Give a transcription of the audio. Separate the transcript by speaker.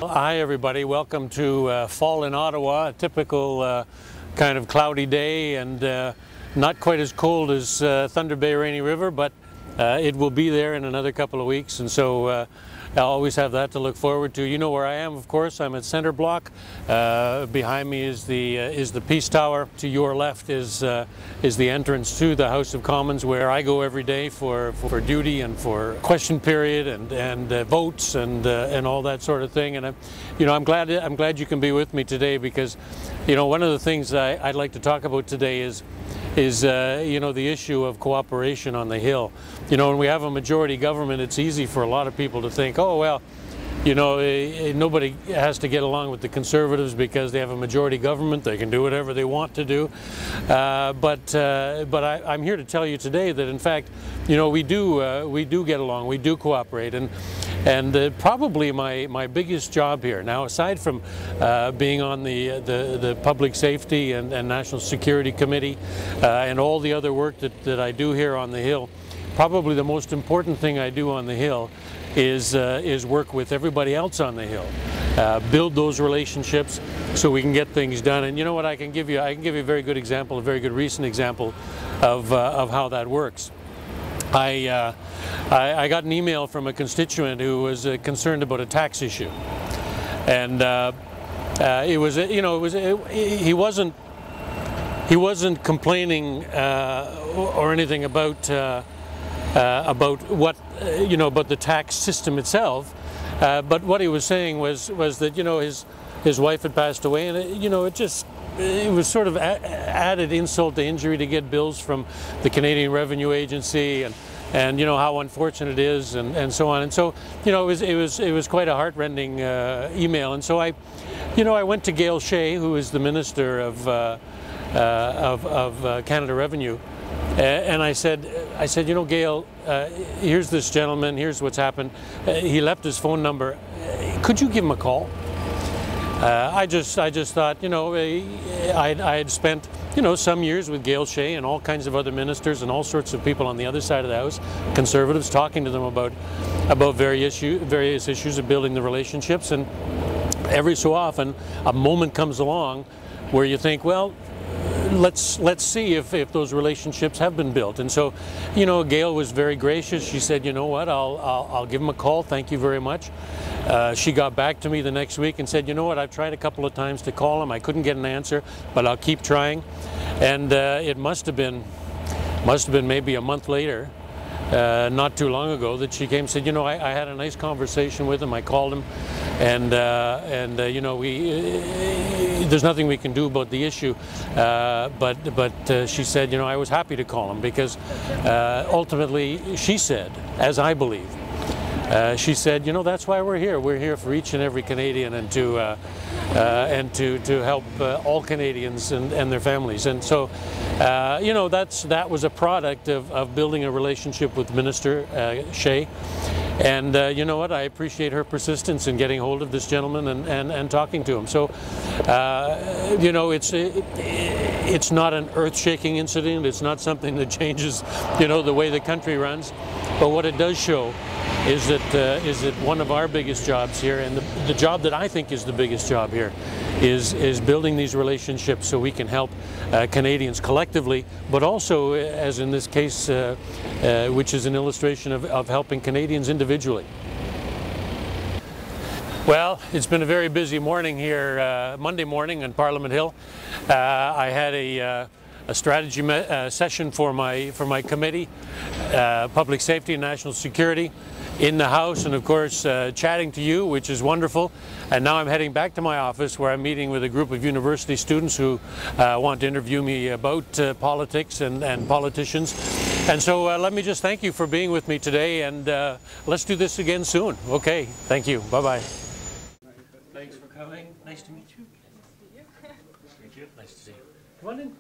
Speaker 1: Well, hi everybody. Welcome to fall in Ottawa, a typical kind of cloudy day and not quite as cold as Thunder Bay Rainy River, but it will be there in another couple of weeks, and so I'll always have that to look forward to. You know where I am, of course. I'm at Centre Block. Behind me is the Peace Tower. To your left is the entrance to the House of Commons, where I go every day for duty and for question period and votes and all that sort of thing. And I'm glad you can be with me today, because one of the things I'd like to talk about today is the issue of cooperation on the Hill. When we have a majority government, it's easy for a lot of people to think, oh well, nobody has to get along with the Conservatives because they have a majority government. They can do whatever they want to do. But I'm here to tell you today that in fact, we do get along. We do cooperate, and probably my biggest job here now, aside from being on the Public Safety and National Security Committee and all the other work that I do here on the Hill, probably the most important thing I do on the Hill is work with everybody else on the Hill, build those relationships so we can get things done. And you know what, I can give you a very good example, a very good recent example of how that works. I got an email from a constituent who was concerned about a tax issue, and he wasn't complaining or anything about what about the tax system itself, but what he was saying was that his wife had passed away, and it was sort of added insult to injury to get bills from the Canadian Revenue Agency, and how unfortunate it is, and so on. And so it was quite a heartrending email. And so I went to Gail Shea, who is the Minister of Canada Revenue, and I said, Gail, here's this gentleman, here's what's happened. He left his phone number. Could you give him a call? I just thought, I had spent some years with Gail Shea and all kinds of other ministers and all sorts of people on the other side of the House, Conservatives, talking to them about various issues of building the relationships. And every so often a moment comes along where you think, well, let's see if those relationships have been built. And so, Gail was very gracious. She said, you know what, I'll give him a call. Thank you very much. She got back to me the next week and said, you know what, I've tried a couple of times to call him. I couldn't get an answer, but I'll keep trying. And it must have been maybe a month later, not too long ago, that she came and said, I had a nice conversation with him. I called him, and there's nothing we can do about the issue, but she said, I was happy to call him, because ultimately, she said, as I believe, she said, that's why we're here. We're here for each and every Canadian, and to help all Canadians and their families. And so, that was a product of building a relationship with Minister Shea. And you know what, I appreciate her persistence in getting hold of this gentleman and talking to him. So, it's not an earth-shaking incident. It's not something that changes, the way the country runs. But what it does show is that one of our biggest jobs here, and the job that I think is the biggest job here, is building these relationships so we can help Canadians collectively, but also, as in this case, which is an illustration of helping Canadians individually. Well, it's been a very busy morning here, Monday morning on Parliament Hill. I had a strategy session for my committee, Public Safety and National Security, in the House, and of course chatting to you, which is wonderful. And now I'm heading back to my office, where I'm meeting with a group of university students who want to interview me about politics and politicians. And so let me just thank you for being with me today, and let's do this again soon. Okay, thank you. Bye-bye. Thanks for coming. Nice to meet you. Nice to meet you. Nice to see you. Come on in.